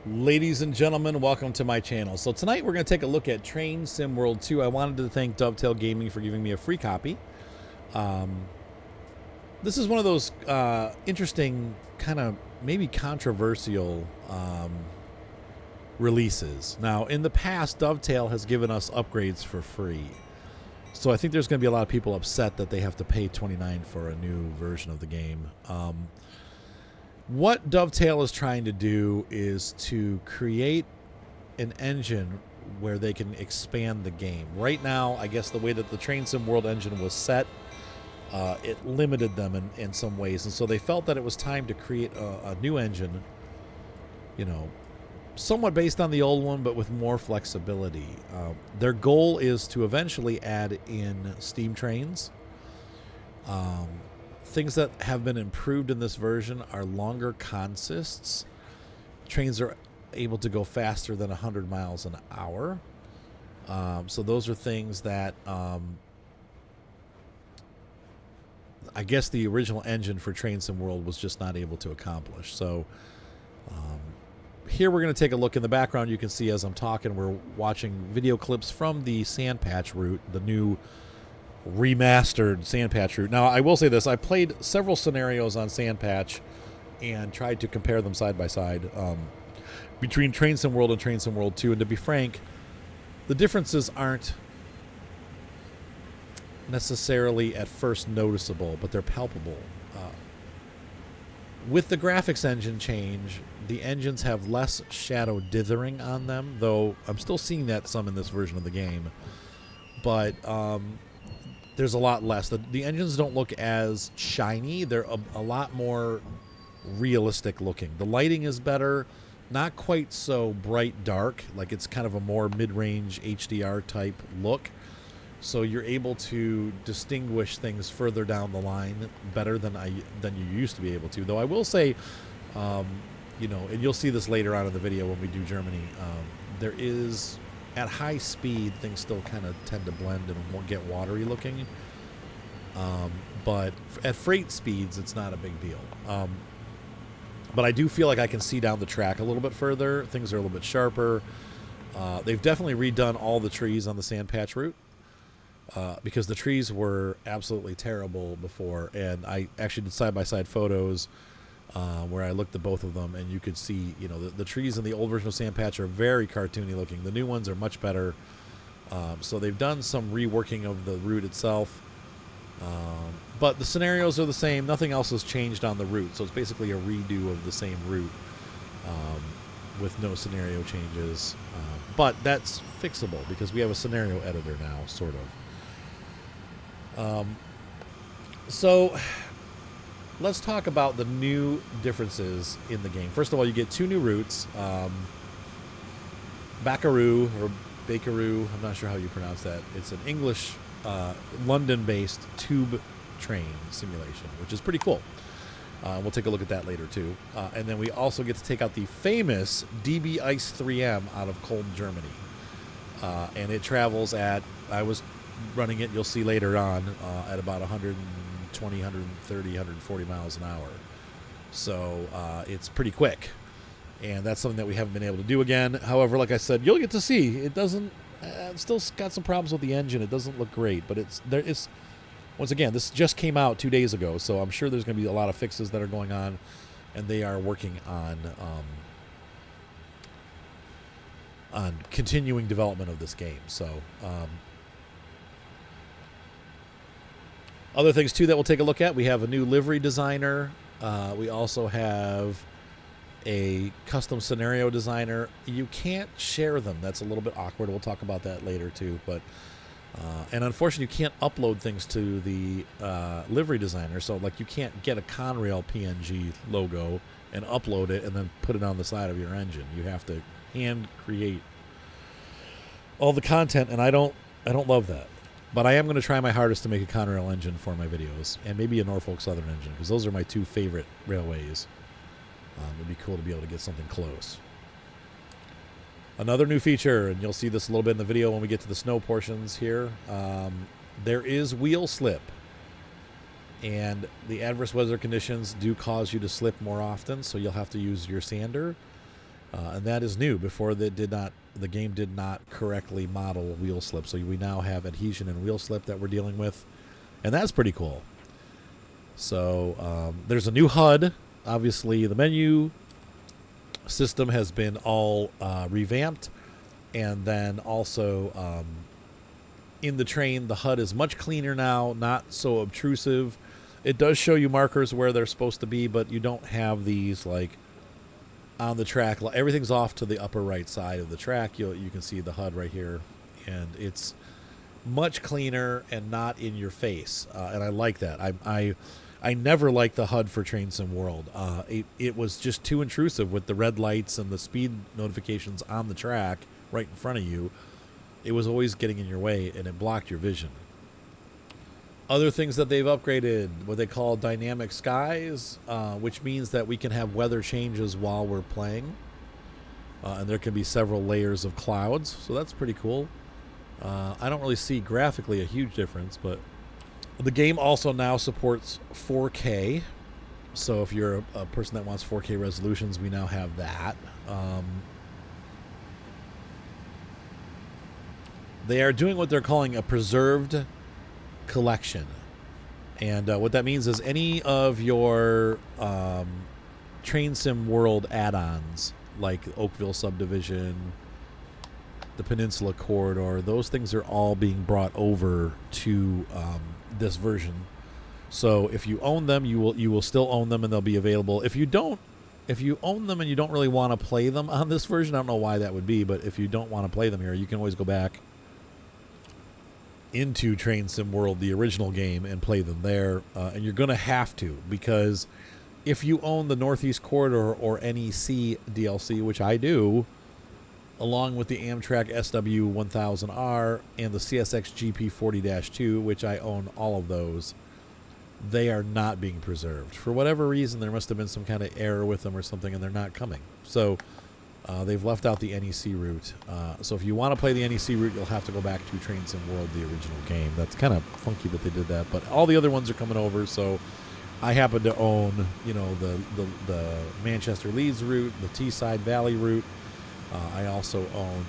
Ladies and gentlemen, welcome to my channel. So tonight we're going to take a look at Train Sim World 2. I wanted to thank Dovetail Gaming for giving me a free copy. This is one of those interesting, kind of maybe controversial releases. Now, in the past, Dovetail has given us upgrades for free. So I think there's going to be a lot of people upset that they have to pay $29 for a new version of the game. What Dovetail is trying to do is to create an engine where they can expand the game. Right now, I guess the way that the Train Sim World engine was set, it limited them in some ways. And so they felt that it was time to create a new engine, you know, somewhat based on the old one, but with more flexibility. Their goal is to eventually add in steam trains. Things that have been improved in this version are longer consists. Trains are able to go faster than 100 miles an hour. So those are things that I guess the original engine for Train Sim World was just not able to accomplish. So here we're going to take a look. In the background, you can see as I'm talking, we're watching video clips from the Sandpatch route, the new remastered Sandpatch route. Now, I will say this. I played several scenarios on Sandpatch and tried to compare them side by side between Train Sim World and Train Sim World 2. And to be frank, the differences aren't necessarily at first noticeable, but they're palpable. With the graphics engine change, the engines have less shadow dithering on them, though I'm still seeing that some in this version of the game. But there's a lot less. The engines don't look as shiny. They're a lot more realistic looking. The lighting is better, not quite so bright dark, like it's kind of a more mid-range HDR type look. So you're able to distinguish things further down the line better than you used to be able to. Though I will say, you know, and you'll see this later on in the video when we do Germany, there is, at high speed, things still kind of tend to blend and won't get watery looking. But at freight speeds, it's not a big deal. But I do feel like I can see down the track a little bit further. Things are a little bit sharper. They've definitely redone all the trees on the Sandpatch route. Because the trees were absolutely terrible before, and I actually did side-by-side photos where I looked at both of them, and you could see, you know, the trees in the old version of Sandpatch are very cartoony looking. The new ones are much better. So they've done some reworking of the route itself, but the scenarios are the same. Nothing else has changed on the route, so it's basically a redo of the same route with no scenario changes. But that's fixable because we have a scenario editor now, sort of. So let's talk about the new differences in the game. First of all, you get two new routes. Bakerloo, or Bakerloo, I'm not sure how you pronounce that. It's an English, London-based tube train simulation, which is pretty cool. We'll take a look at that later, too. And then we also get to take out the famous DB Ice 3M out of Köln, Germany. And it travels at, I was running it, you'll see later on, at about 120, 130, 140 miles an hour. So it's pretty quick. And that's something that we haven't been able to do again. However, like I said, you'll get to see. It doesn't, it's still got some problems with the engine. It doesn't look great, but it's once again, this just came out 2 days ago, so I'm sure there's going to be a lot of fixes that are going on, and they are working on continuing development of this game. So other things, too, that we'll take a look at. We have a new livery designer. We also have a custom scenario designer. You can't share them. That's a little bit awkward. We'll talk about that later, too. But and unfortunately, you can't upload things to the livery designer. So, like, you can't get a Conrail PNG logo and upload it and then put it on the side of your engine. You have to hand create all the content, and I don't love that. But I am going to try my hardest to make a Conrail engine for my videos, and maybe a Norfolk Southern engine, because those are my two favorite railways. It'd be cool to be able to get something close. Another new feature, and you'll see this a little bit in the video when we get to the snow portions here, there is wheel slip. And the adverse weather conditions do cause you to slip more often, so you'll have to use your sander. And that is new. Before the game did not correctly model wheel slip. So we now have adhesion and wheel slip that we're dealing with. And that's pretty cool. So there's a new HUD. Obviously, the menu system has been all revamped. And then also in the train, the HUD is much cleaner now, not so obtrusive. It does show you markers where they're supposed to be, but you don't have these like on the track. Everything's off to the upper right side of the track. You can see the HUD right here, and it's much cleaner and not in your face. And I like that. I never liked the HUD for Train Sim World. It was just too intrusive with the red lights and the speed notifications on the track right in front of you. It was always getting in your way, and it blocked your vision. Other things that they've upgraded, what they call dynamic skies, which means that we can have weather changes while we're playing. And there can be several layers of clouds, so that's pretty cool. I don't really see graphically a huge difference, but the game also now supports 4K. So if you're a person that wants 4K resolutions, we now have that. They are doing what they're calling a preserved collection. And what that means is any of your Train Sim World add-ons, like Oakville Subdivision, the Peninsula Corridor, those things are all being brought over to this version. So if you own them, you will still own them, and they'll be available. If you own them and you don't really want to play them on this version, I don't know why that would be, but if you don't want to play them here, you can always go back into Train Sim World, the original game, and play them there. And you're going to have to, because if you own the Northeast Corridor or NEC DLC, which I do, along with the Amtrak SW1000R and the CSX GP40-2, which I own all of those, they are not being preserved. For whatever reason, there must have been some kind of error with them or something, and they're not coming. So they've left out the NEC route. So if you want to play the NEC route, you'll have to go back to Train Sim World, the original game. That's kind of funky that they did that, but all the other ones are coming over. So I happen to own, the Manchester Leeds route, the Teesside Valley route. I also own,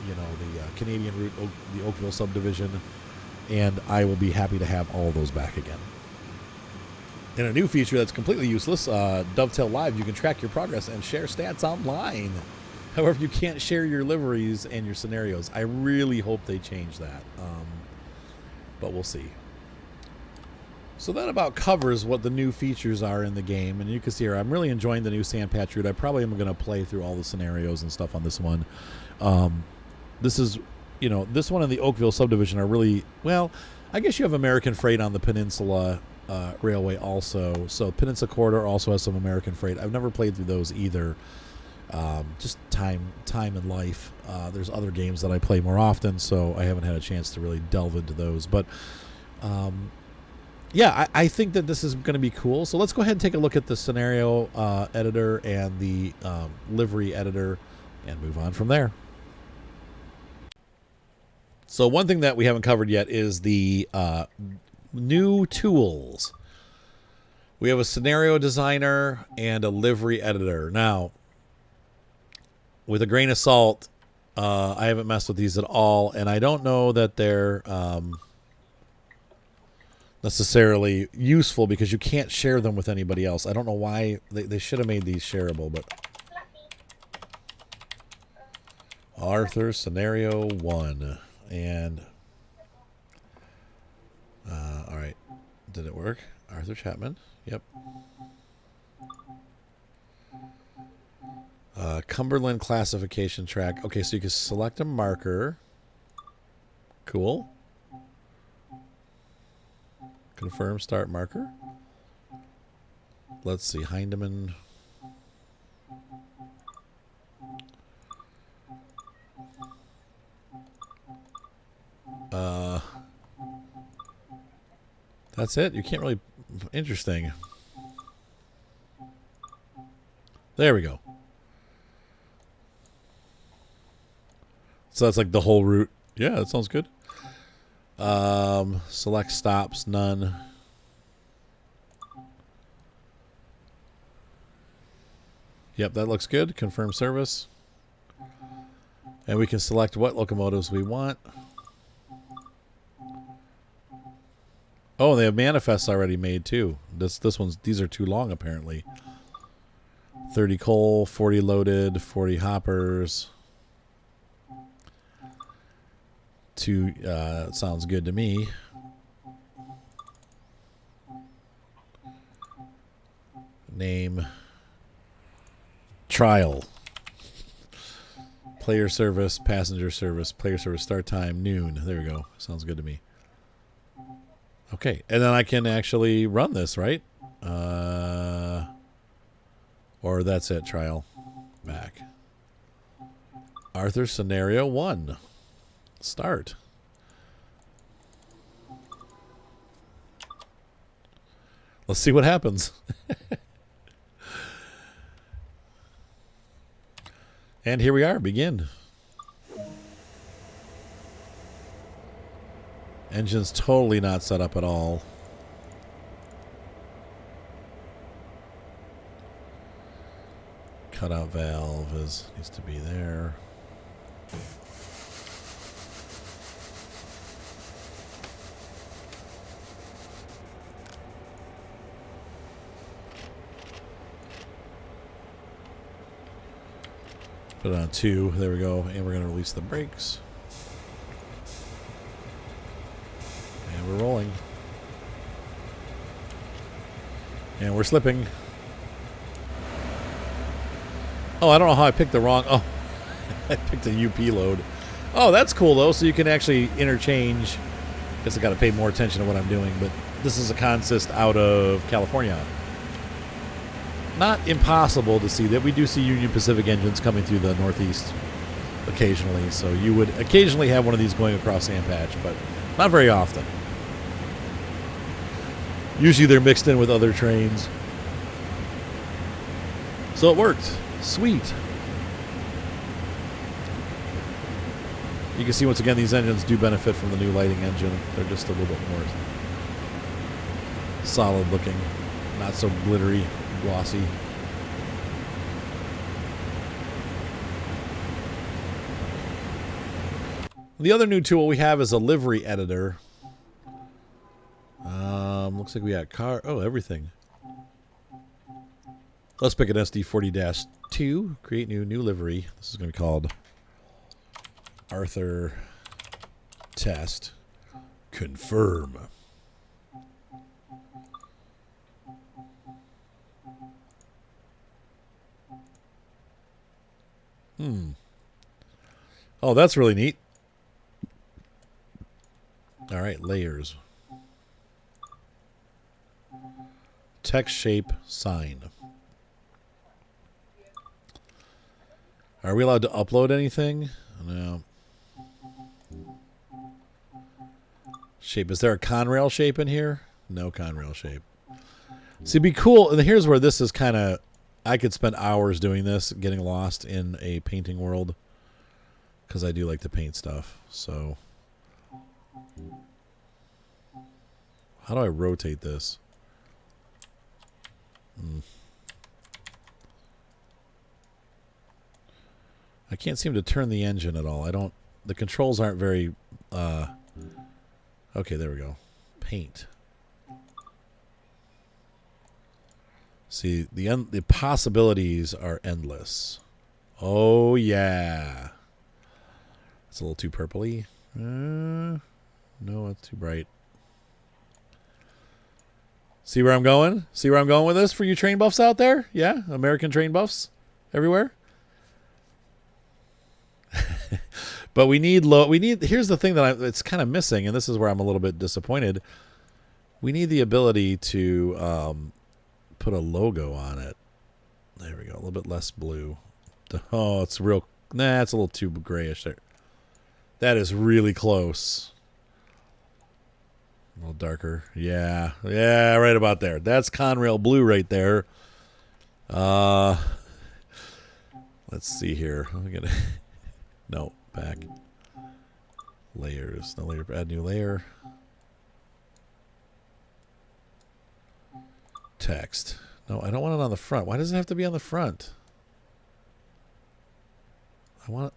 the Canadian route, the Oakville subdivision, and I will be happy to have all of those back again. And a new feature that's completely useless, Dovetail Live, you can track your progress and share stats online. However, you can't share your liveries and your scenarios. I really hope they change that, but we'll see. So that about covers what the new features are in the game. And you can see here, I'm really enjoying the new sand patch route. I probably am going to play through all the scenarios and stuff on this one. This is, this one and the Oakville subdivision are really, well, I guess you have American Freight on the Peninsula Railway also. So Peninsula Corridor also has some American Freight. I've never played through those either. Just time in life. There's other games that I play more often, so I haven't had a chance to really delve into those. But yeah, I think that this is going to be cool. So let's go ahead and take a look at the scenario editor and the livery editor and move on from there. So one thing that we haven't covered yet is the new tools. We have a scenario designer and a livery editor. Now, with a grain of salt, I haven't messed with these at all, and I don't know that they're necessarily useful because you can't share them with anybody else. I don't know why they should have made these shareable, but Arthur Scenario 1 and all right, did it work? Arthur Chapman, yep. Cumberland classification track. Okay, so you can select a marker. Cool. Confirm start marker. Let's see, Hindeman. That's it. You can't really. Interesting. There we go. So that's like the whole route. Yeah, that sounds good. Select stops, none. Yep, that looks good. Confirm service. And we can select what locomotives we want. Oh, they have manifests already made too. These are too long apparently. 30 coal, 40 loaded, 40 hoppers. Sounds good to me. Name. Trial. Player service, passenger service, player service start time, noon. There we go. Sounds good to me. Okay, and then I can actually run this, right? Or that's it, trial. Back. Arthur scenario 1. Start. Let's see what happens. And here we are, begin. Engine's totally not set up at all. Cutout valve needs to be there. Put it on 2. There we go. And we're going to release the brakes. And we're rolling. And we're slipping. Oh, I don't know how I picked the wrong... Oh, I picked a UP load. Oh, that's cool, though. So you can actually interchange. Guess I got to pay more attention to what I'm doing. But this is a consist out of California. Not impossible to see that. We do see Union Pacific engines coming through the Northeast occasionally. So you would occasionally have one of these going across Sand Patch, but not very often. Usually they're mixed in with other trains. So it worked. Sweet. You can see once again these engines do benefit from the new lighting engine. They're just a little bit more solid looking. Not so glittery, glossy. The other new tool we have is a livery editor. Looks like we got everything. Let's pick an SD40-2. Create new livery. This is going to be called Arthur Test. Confirm. Oh, that's really neat. All right, layers. Text shape sign. Are we allowed to upload anything? No. Shape. Is there a Conrail shape in here? No Conrail shape. See, it'd be cool. And here's where this is kind of... I could spend hours doing this, getting lost in a painting world. Because I do like to paint stuff. So... how do I rotate this? I can't seem to turn the engine at all. The controls aren't very okay, there we go. Paint. See, the possibilities are endless. Oh yeah. It's a little too purpley. No, it's too bright. See where I'm going? See where I'm going with this for you train buffs out there? Yeah? American train buffs everywhere? But we need here's the thing that it's kind of missing, and this is where I'm a little bit disappointed. We need the ability to put a logo on it. There we go. A little bit less blue. Oh, it's real. Nah, it's a little too grayish there. That is really close. A little darker. Yeah. Yeah, right about there. That's Conrail blue right there. Let's see here. I'm gonna no, back. Layers. No layer. Add new layer. Text. No, I don't want it on the front. Why does it have to be on the front? I want.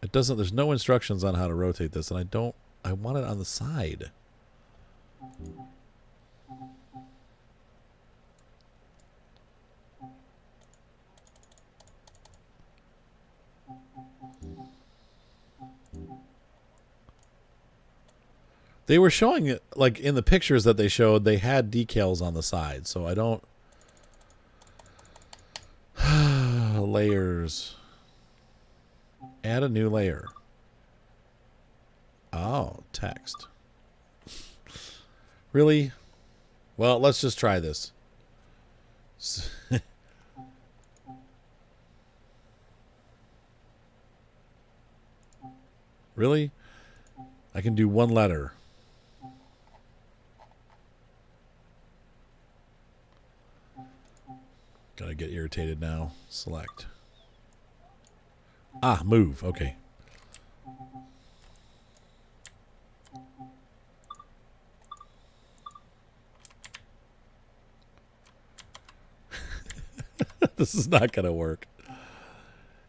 It doesn't. There's no instructions on how to rotate this, and I don't. I want it on the side. They were showing it, like in the pictures that they showed, they had decals on the side, so I don't. Layers. Add a new layer. Oh, text. Really? Well, let's just try this. Really? I can do one letter. Gotta get irritated now. Select. Ah, move. Okay. This is not gonna work.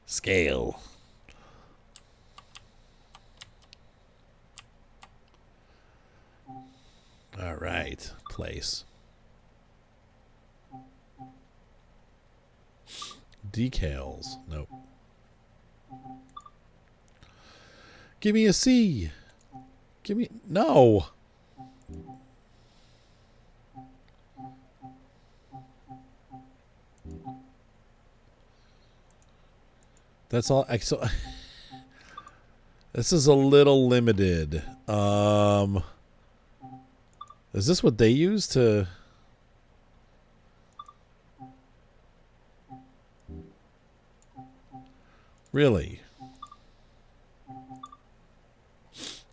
Scale. All right. Place. Decals. Nope. Give me a C. Give me... No. That's all. So, this is a little limited. Is this what they use to... Really?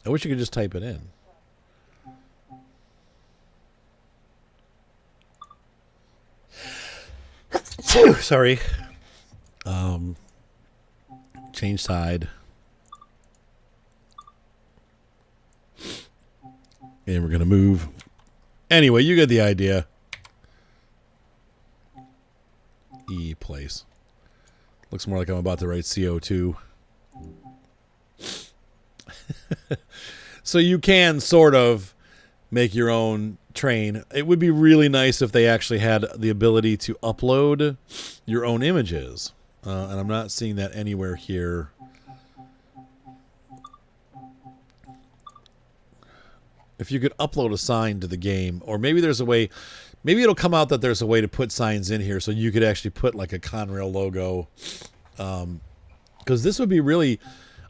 I wish you could just type it in. Sorry. Change side. And we're going to move. Anyway, you get the idea. E place. Looks more like I'm about to write CO2. So you can sort of make your own train. It would be really nice if they actually had the ability to upload your own images. And I'm not seeing that anywhere here. If you could upload a sign to the game, or maybe there's a way, maybe it'll come out that there's a way to put signs in here so you could actually put like a Conrail logo. Because this would be really,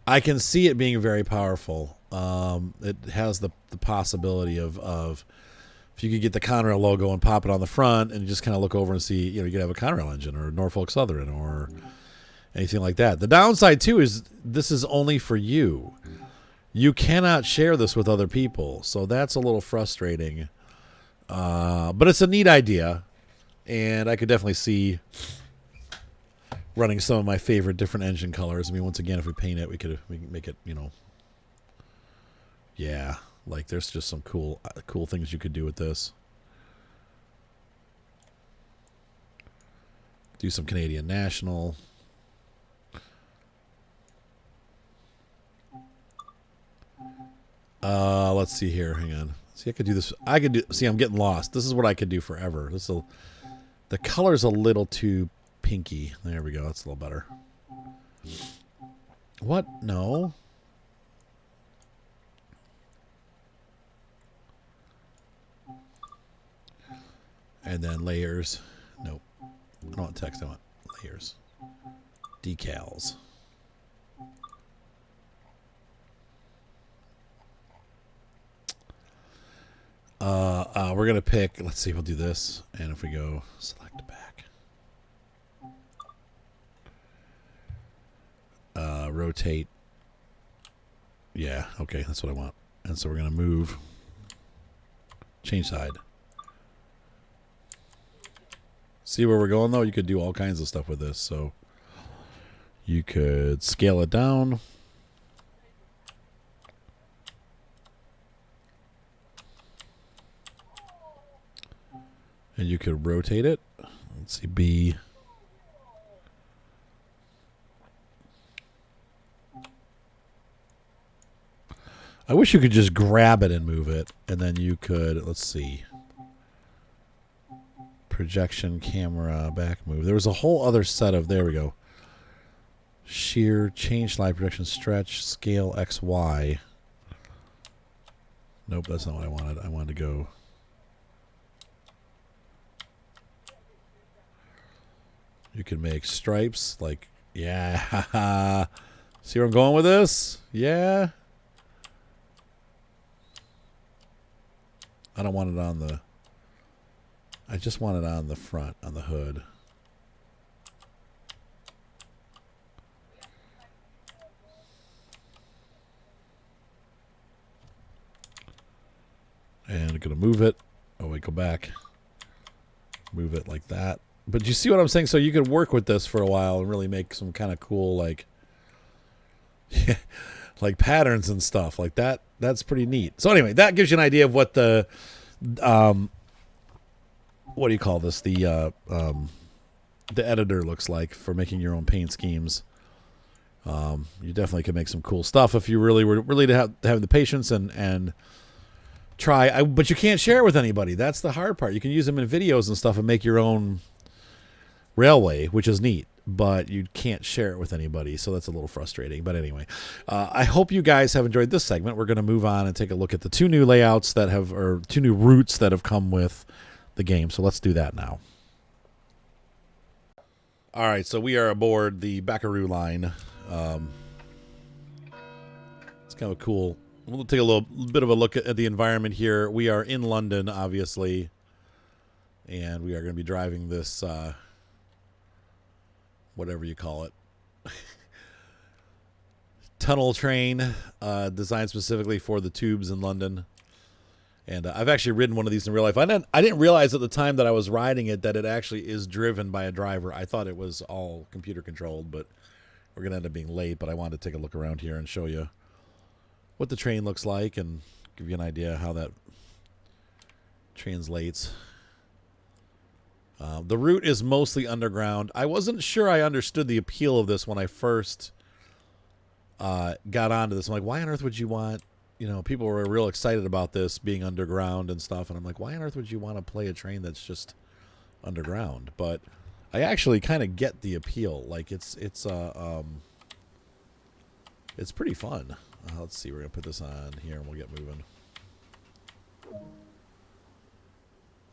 I can see it being very powerful. It has the possibility of if you could get the Conrail logo and pop it on the front and you just kind of look over and see, you could have a Conrail engine or a Norfolk Southern or anything like that. The downside too is this is only for you. You cannot share this with other people, so that's a little frustrating. But it's a neat idea, and I could definitely see running some of my favorite different engine colors. I mean, once again, if we paint it, we can make it, yeah, like there's just some cool things you could do with this. Do some Canadian National. Let's see here. Hang on. See, I could do this. See, I'm getting lost. This is what I could do forever. The color's a little too pinky. There we go. That's a little better. What? No. And then layers. Nope. I don't want text. I want layers. Decals. We're going to pick, let's see, we'll do this. And if we go select back, rotate. Yeah. Okay. That's what I want. And so we're going to move, change side. See where we're going though? You could do all kinds of stuff with this. So you could scale it down. And you could rotate it. Let's see, B. I wish you could just grab it and move it, and then you could, let's see. Projection, camera, back move. There was a whole other set of, there we go. Shear, change slide, projection, stretch, scale, X, Y. Nope, that's not what I wanted. I wanted to go. You can make stripes, like, yeah. See where I'm going with this? Yeah. I don't want it on the, I just want it on the front, on the hood. And I'm going to move it. Oh, wait, go back. Move it like that. But you see what I'm saying? So you could work with this for a while and really make some kind of cool, like, like patterns and stuff like that. That's pretty neat. So anyway, that gives you an idea of what the, what do you call this? The editor looks like for making your own paint schemes. You definitely can make some cool stuff if you really were really to have the patience and try. But you can't share it with anybody. That's the hard part. You can use them in videos and stuff and make your own railway, which is neat, but you can't share it with anybody, so that's a little frustrating. But anyway, I hope you guys have enjoyed this segment. We're going to move on and take a look at the two new layouts that have, or two new routes that have come with the game. So let's do that now. All right, so we are aboard the Bakerloo Line. It's kind of cool. We'll take a little bit of a look at the environment here. We are in London, obviously, and we are going to be driving this, whatever you call it, tunnel train, designed specifically for the tubes in London. And I've actually ridden one of these in real life. I didn't realize at the time that I was riding it that it actually is driven by a driver. I thought it was all computer controlled, but we're going to end up being late. But I wanted to take a look around here and show you what the train looks like and give you an idea how that translates. The route is mostly underground. I wasn't sure I understood the appeal of this when I first got onto this. I'm like, why on earth would you want, you know, people were real excited about this being underground and stuff. And I'm like, why on earth would you want to play a train that's just underground? But I actually kind of get the appeal. Like it's pretty fun. Let's see. We're going to put this on here and we'll get moving.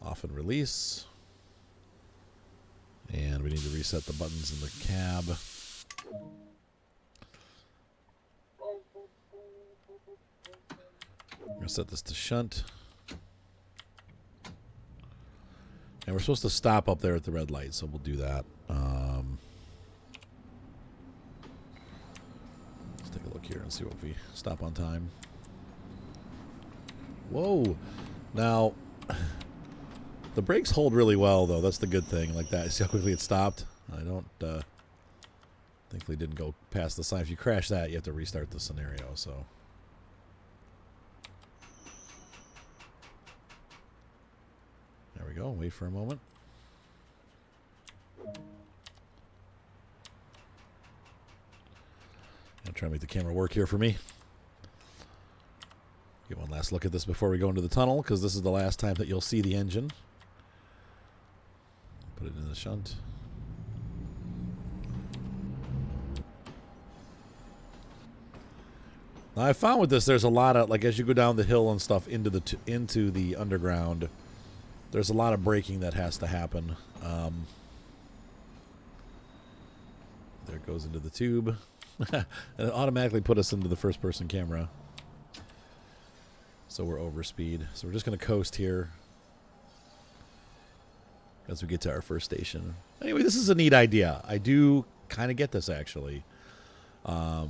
Off and release. And we need to reset the buttons in the cab. I'm going to set this to shunt. And we're supposed to stop up there at the red light, so we'll do that. Let's take a look here and see what we stop on time. Whoa. Now, the brakes hold really well, though. That's the good thing. Like that. See how quickly it stopped? I don't... thankfully didn't go past the sign. If you crash that, you have to restart the scenario, so... There we go. Wait for a moment. I'm trying to make the camera work here for me. Get one last look at this before we go into the tunnel, because this is the last time that you'll see the engine. Put it in the shunt. Now I found with this, there's a lot of, like, as you go down the hill and stuff into the underground, there's a lot of braking that has to happen. There it goes into the tube. And it automatically put us into the first-person camera. So we're over speed. So we're just going to coast here as we get to our first station. Anyway, this is a neat idea. I do kind of get this, actually. I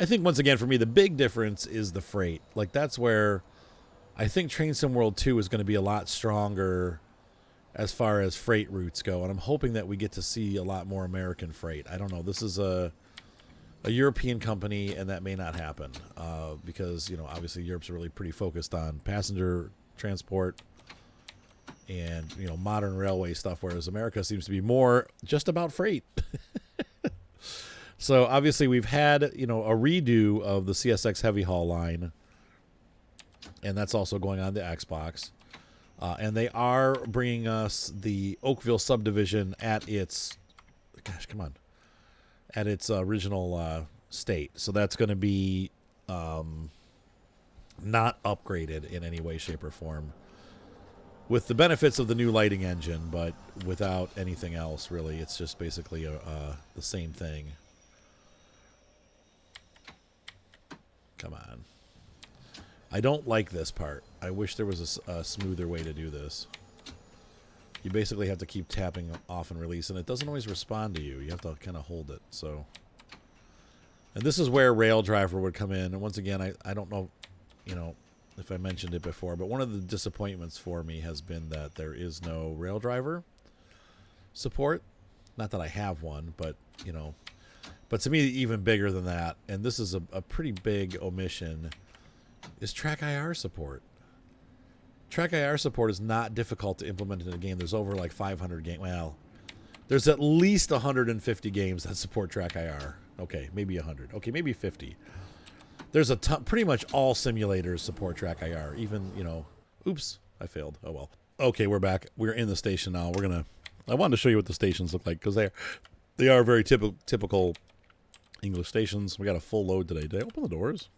think, once again, for me, the big difference is the freight. Like, that's where I think Train Sim World 2 is going to be a lot stronger as far as freight routes go. And I'm hoping that we get to see a lot more American freight. I don't know. This is a European company, and that may not happen because, you know, obviously Europe's really pretty focused on passenger transport. and modern railway stuff, whereas America seems to be more just about freight. So obviously we've had a redo of the CSX heavy haul line, and that's also going on the Xbox. And they are bringing us the Oakville subdivision at its, at its original state. So that's going to be not upgraded in any way, shape, or form, with the benefits of the new lighting engine, but without anything else, really. It's just basically the same thing. Come on. I don't like this part. I wish there was a smoother way to do this. You basically have to keep tapping off and release, and it doesn't always respond to you. You have to kind of hold it. So, and this is where Rail Driver would come in. And once again, I don't know, if I mentioned it before, but one of the disappointments for me has been that there is no Rail Driver support. Not that I have one, but but to me, even bigger than that, and this is a pretty big omission, is Track IR support. Track IR support is not difficult to implement in a game. There's over like 500 games. Well, there's at least 150 games that support Track IR. Okay, maybe 100. Okay, maybe 50. There's a ton, pretty much all simulators support Track IR. Even, oops, I failed. Oh well. Okay, we're back. We're in the station now. I wanted to show you what the stations look like, because they are very typical English stations. We got a full load today. Did I open the doors?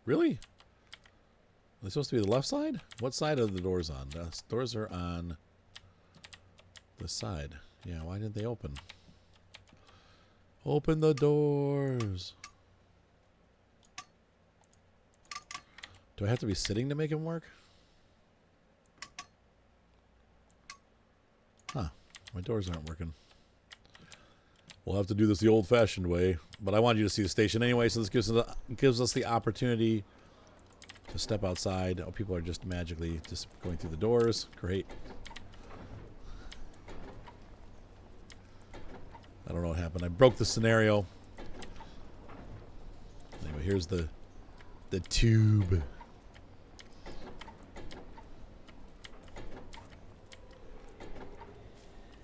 Really? Are they supposed to be the left side? What side are the doors on? The doors are on this side. Yeah, why didn't they open? Open the doors. Do I have to be sitting to make them work? Huh. My doors aren't working. We'll have to do this the old-fashioned way. But I wanted you to see the station anyway, so this gives us the opportunity to step outside. Oh, people are just magically just going through the doors. Great. I don't know what happened. I broke the scenario. Anyway, here's the tube.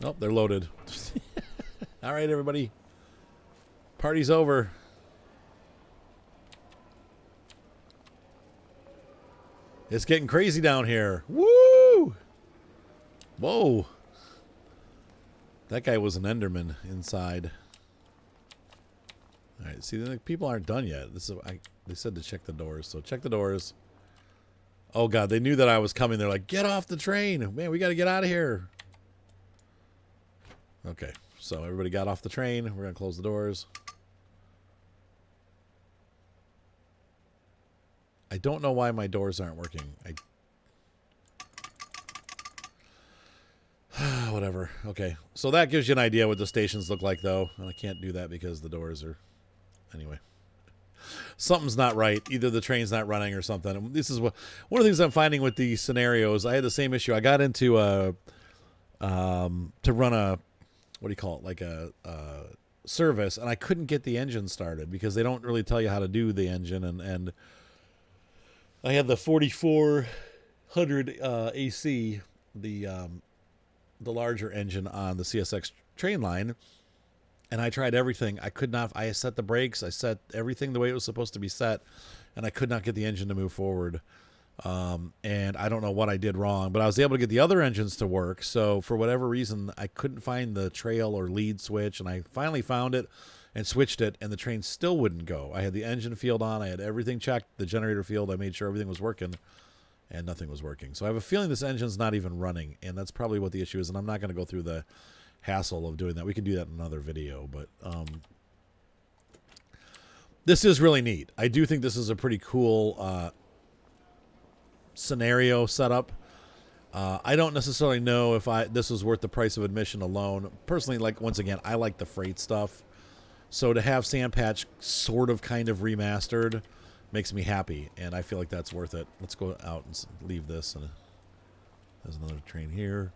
Oh, they're loaded. All right, everybody. Party's over. It's getting crazy down here. Woo! Whoa. That guy was an Enderman inside. All right, see, the people aren't done yet. They said to check the doors, so check the doors. Oh, God, they knew that I was coming. They're like, get off the train. Man, we got to get out of here. Okay, so everybody got off the train. We're going to close the doors. I don't know why my doors aren't working. Whatever. Okay, so that gives you an idea what the stations look like, though. And I can't do that because the doors are... Anyway. Something's not right. Either the train's not running or something. And this is one of the things I'm finding with these scenarios. I had the same issue. I got into to run a... What do you call it? Like a service, and I couldn't get the engine started because they don't really tell you how to do the engine, and I had the 4400 AC, the larger engine on the CSX train line, and I tried everything. I could not. I set the brakes. I set everything the way it was supposed to be set, and I could not get the engine to move forward. And I don't know what I did wrong, but I was able to get the other engines to work. So for whatever reason, I couldn't find the trail or lead switch, and I finally found it and switched it, and the train still wouldn't go. I had the engine field on. I had everything checked, the generator field. I made sure everything was working, and nothing was working. So I have a feeling this engine's not even running, and that's probably what the issue is, and I'm not going to go through the hassle of doing that. We can do that in another video, but this is really neat. I do think this is a pretty cool scenario setup. I don't necessarily know if this was worth the price of admission alone. Personally, like, once again, I like the freight stuff. So to have Sandpatch sort of kind of remastered makes me happy, and I feel like that's worth it. Let's go out and leave this. And there's another train here.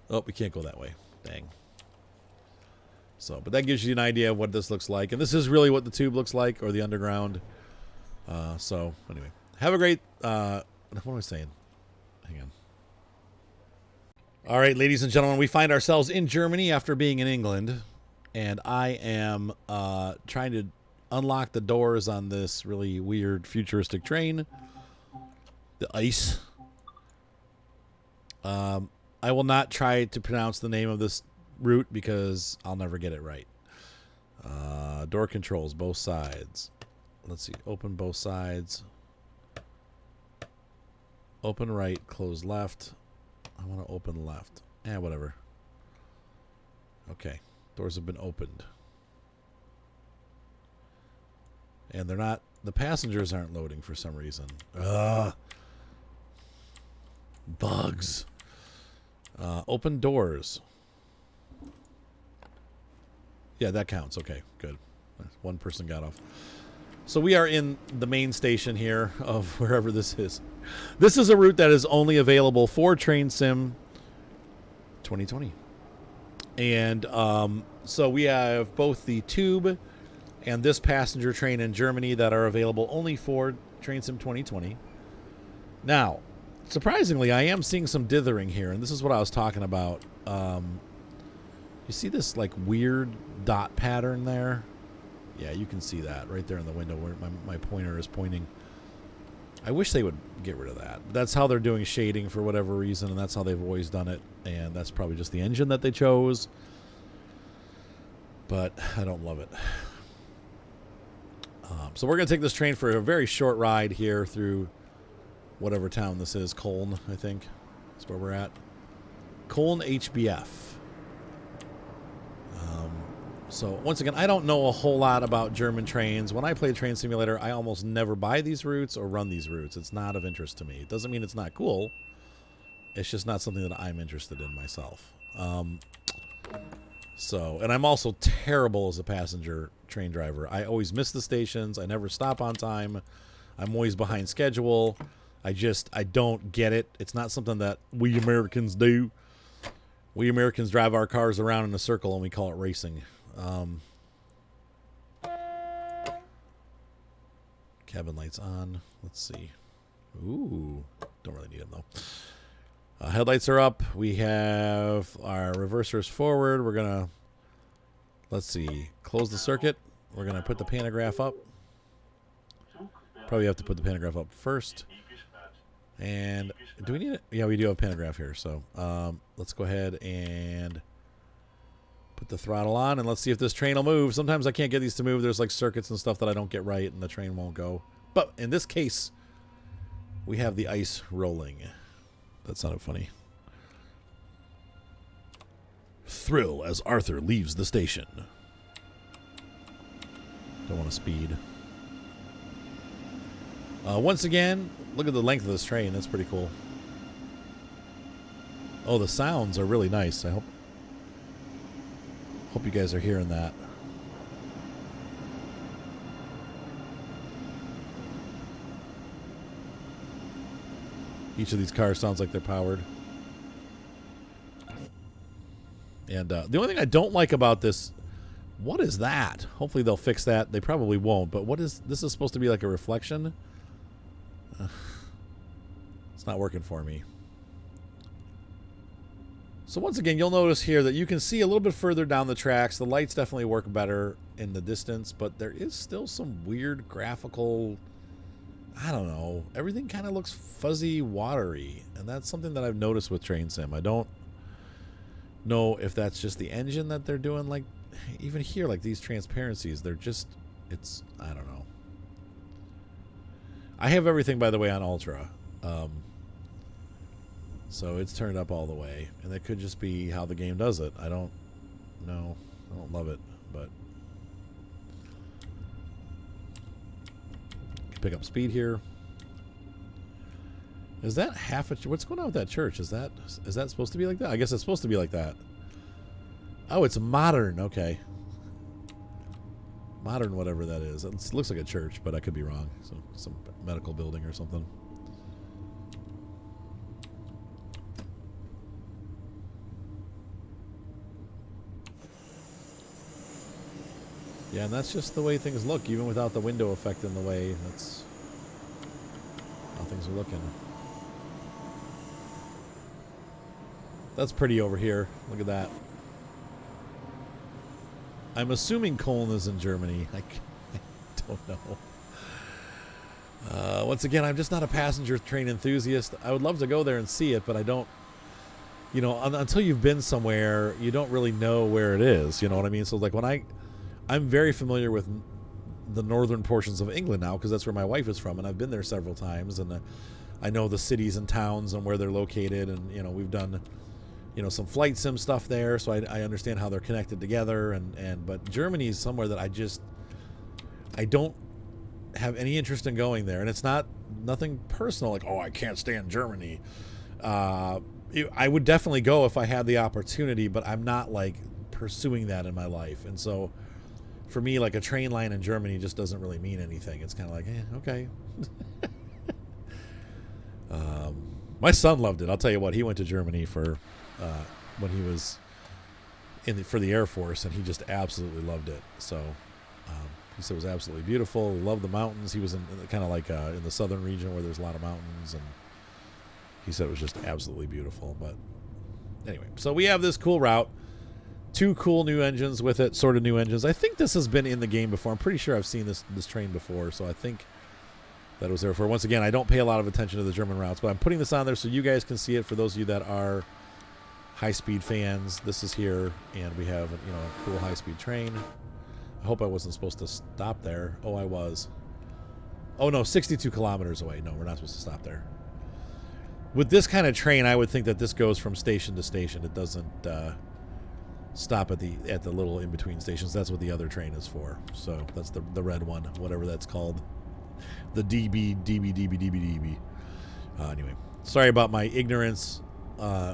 Oh, we can't go that way. Dang. So, but that gives you an idea of what this looks like. And this is really what the tube looks like, or the underground. So, anyway. Have a great... what am I saying? Hang on. All right, ladies and gentlemen, we find ourselves in Germany after being in England. And I am trying to unlock the doors on this really weird futuristic train. The ice. I will not try to pronounce the name of this route because I'll never get it right. Door controls, both sides. Let's see. Open both sides. Open right, close left. I want to open left. Whatever. Okay. Doors have been opened. And they're not... The passengers aren't loading for some reason. Bugs. Open doors. Yeah, that counts. Okay, good. One person got off. So we are in the main station here of wherever this is. This is a route that is only available for Train Sim 2020. And so we have both the tube and this passenger train in Germany that are available only for Train Sim 2020. Now, surprisingly, I am seeing some dithering here, and this is what I was talking about. You see this like weird dot pattern there? Yeah, you can see that right there in the window where my pointer is pointing. I wish they would get rid of that. That's how they're doing shading for whatever reason, and that's how they've always done it. And that's probably just the engine that they chose. But I don't love it. So we're going to take this train for a very short ride here through whatever town this is. Köln, I think. That's where we're at. Köln HBF. So once again, I don't know a whole lot about German trains. When I play Train Simulator, I almost never buy these routes or run these routes. It's not of interest to me. It doesn't mean it's not cool. It's just not something that I'm interested in myself. And I'm also terrible as a passenger train driver. I always miss the stations. I never stop on time. I'm always behind schedule. I don't get it. It's not something that we Americans do. We Americans drive our cars around in a circle and we call it racing. Cabin lights on. Let's see. Ooh. Don't really need them, though. Headlights are up. We have our reversers forward. We're going to, let's see, close the circuit. We're going to put the pantograph up. Probably have to put the pantograph up first. And do we need it? Yeah, we do have a pantograph here. So let's go ahead and put the throttle on, and let's see if this train will move. Sometimes I can't get these to move. There's like circuits and stuff that I don't get right, and the train won't go. But in this case, we have the ice rolling. That sounded funny. Thrill as Arthur leaves the station. Don't want to speed. Once again, look at the length of this train. That's pretty cool. Oh, the sounds are really nice. I hope you guys are hearing that. Each of these cars sounds like they're powered. And the only thing I don't like about this, what is that? Hopefully they'll fix that. They probably won't, but what is this? Is supposed to be like a reflection? It's not working for me. So once again, you'll notice here that you can see a little bit further down the tracks. The lights definitely work better in the distance, but there is still some weird graphical, I don't know. Everything kind of looks fuzzy, watery, and that's something that I've noticed with Train Sim. I don't know if that's just the engine that they're doing. Like, even here, like these transparencies, they're just, I don't know. I have everything, by the way, on Ultra. So it's turned up all the way, and that could just be how the game does it. I don't know. I don't love it, but pick up speed here. Is that half a? What's going on with that church? Is that supposed to be like that? I guess it's supposed to be like that. Oh, it's modern. Okay, modern, whatever that is. It looks like a church, but I could be wrong. So some medical building or something. Yeah, and that's just the way things look, even without the window effect in the way. That's how things are looking. That's pretty over here. Look at that. I'm assuming Köln is in Germany. I don't know. Once again, I'm just not a passenger train enthusiast. I would love to go there and see it, but I don't, you know, until you've been somewhere, you don't really know where it is. You know what I mean? So like when I'm very familiar with the northern portions of England now because that's where my wife is from, and I've been there several times, and I know the cities and towns and where they're located, and you know we've done, you know, some flight sim stuff there, so I understand how they're connected together, but Germany is somewhere that I don't have any interest in going there, and it's nothing personal like, oh, I can't stand Germany. I would definitely go if I had the opportunity, but I'm not like pursuing that in my life, and so for me, like a train line in Germany just doesn't really mean anything. It's kind of like, okay. My son loved it. I'll tell you what, he went to Germany for when he was for the Air Force, and he just absolutely loved it. So he said it was absolutely beautiful. He loved the mountains. He was in kind of like in the southern region where there's a lot of mountains, and he said it was just absolutely beautiful. But anyway, so we have this cool route. 2 cool new engines with it, sort of new engines. I think this has been in the game before. I'm pretty sure I've seen this train before, so I think that it was there for. Once again, I don't pay a lot of attention to the German routes, but I'm putting this on there so you guys can see it. For those of you that are high-speed fans, this is here, and we have, you know, a cool high-speed train. I hope I wasn't supposed to stop there. Oh, I was. Oh, no, 62 kilometers away. No, we're not supposed to stop there. With this kind of train, I would think that this goes from station to station. It doesn't stop at the little in-between stations. That's what the other train is for. So that's the red one, whatever that's called. The DB. Anyway, sorry about my ignorance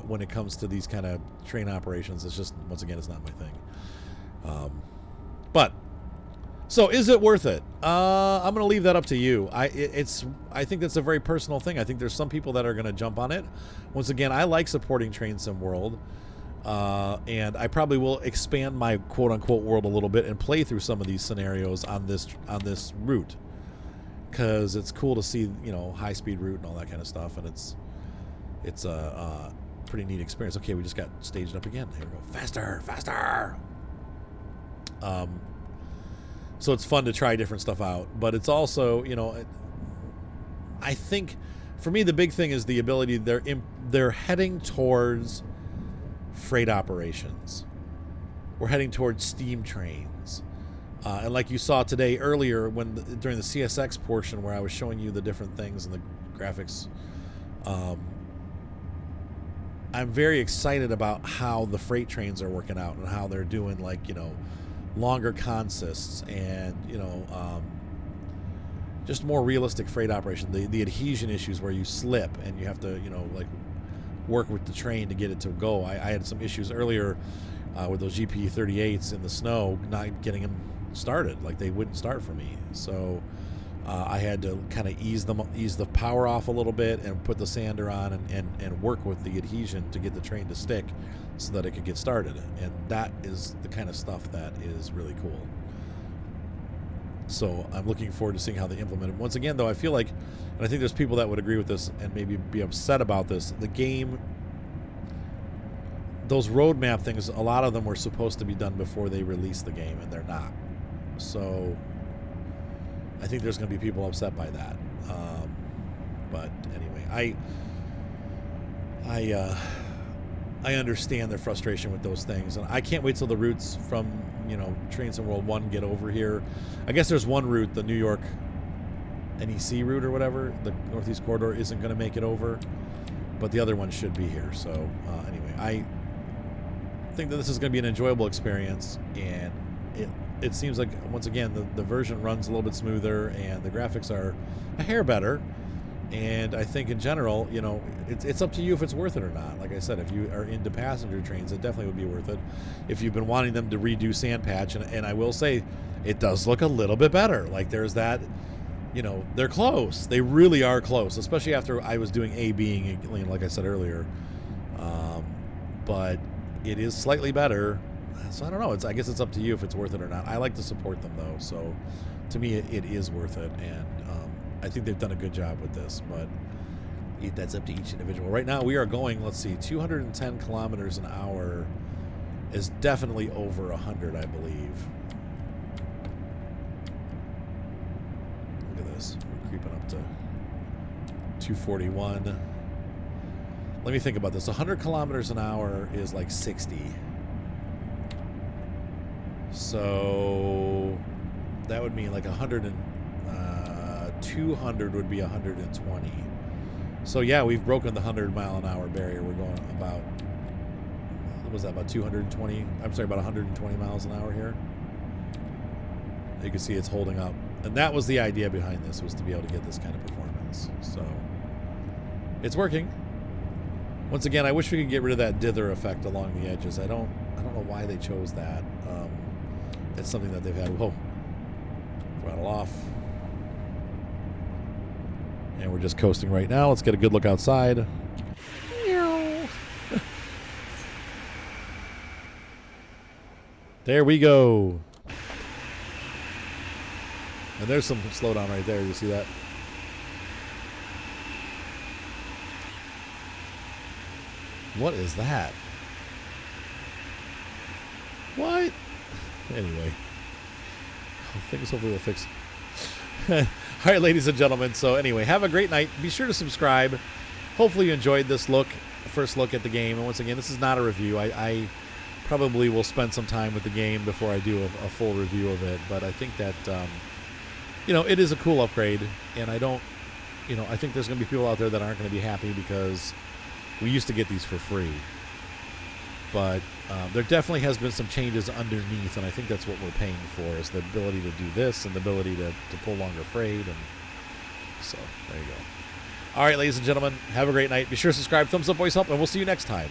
when it comes to these kind of train operations. It's just, once again, it's not my thing. But so is it worth it? I'm going to leave that up to you. I think that's a very personal thing. I think there's some people that are going to jump on it. Once again, I like supporting Train Sim World. And I probably will expand my quote-unquote world a little bit and play through some of these scenarios on this route, because it's cool to see, you know, high-speed route and all that kind of stuff, and it's a pretty neat experience. Okay, we just got staged up again. Here we go. Faster. So it's fun to try different stuff out, but it's also, you know, I think for me the big thing is the ability. They're heading towards freight operations. We're heading towards steam trains, and like you saw today earlier during the CSX portion where I was showing you the different things and the graphics, I'm very excited about how the freight trains are working out and how they're doing, like, you know, longer consists and, you know, just more realistic freight operation. The adhesion issues where you slip and you have to, you know, like work with the train to get it to go. I had some issues earlier with those GP38s in the snow, not getting them started. Like, they wouldn't start for me. So I had to kind of ease the power off a little bit and put the sander on and work with the adhesion to get the train to stick so that it could get started. And that is the kind of stuff that is really cool. So I'm looking forward to seeing how they implement it. Once again, though, I feel like, and I think there's people that would agree with this and maybe be upset about this, the game, those roadmap things, a lot of them were supposed to be done before they released the game, and they're not. So I think there's going to be people upset by that. But anyway, I understand their frustration with those things, and I can't wait till the routes from, you know, Train Sim World 1 get over here. I guess there's one route, the New York NEC route or whatever, the Northeast Corridor, isn't going to make it over, but the other one should be here. So anyway, I think that this is going to be an enjoyable experience, and it seems like, once again, the version runs a little bit smoother and the graphics are a hair better. And I think in general, you know, it's up to you if it's worth it or not. Like I said, if you are into passenger trains, it definitely would be worth it. If you've been wanting them to redo Sand Patch, and I will say, it does look a little bit better. Like, there's that, you know, they're close. They really are close, especially after I was doing A-Bing, like I said earlier. But it is slightly better. So I don't know. I guess it's up to you if it's worth it or not. I like to support them though, so to me it is worth it, and I think they've done a good job with this. But that's up to each individual. Right now we are going, let's see, 210 kilometers an hour is definitely over 100, I believe. Look at this. We're creeping up to 241. Let me think about this. 100 kilometers an hour is like 60. So that would mean like 200 would be 120. So yeah, we've broken the 100-mile-an-hour barrier. We're going about, what was that, about 220? I'm sorry, about 120 miles an hour here. You can see it's holding up. And that was the idea behind this, was to be able to get this kind of performance. So it's working. Once again, I wish we could get rid of that dither effect along the edges. I don't know why they chose that. It's something that they've had. Whoa. Throttle off. And we're just coasting right now. Let's get a good look outside. There we go. And there's some slowdown right there. You see that? What is that? What? Anyway. Things hopefully will fix. All right, ladies and gentlemen. So anyway, have a great night. Be sure to subscribe. Hopefully you enjoyed this first look at the game. And once again, this is not a review. I probably will spend some time with the game before I do a full review of it. But I think that, it is a cool upgrade. And I think there's going to be people out there that aren't going to be happy because we used to get these for free. But there definitely has been some changes underneath, and I think that's what we're paying for, is the ability to do this and the ability to pull longer freight. And so there you go. All right, ladies and gentlemen, have a great night. Be sure to subscribe, thumbs up, voice up, and we'll see you next time.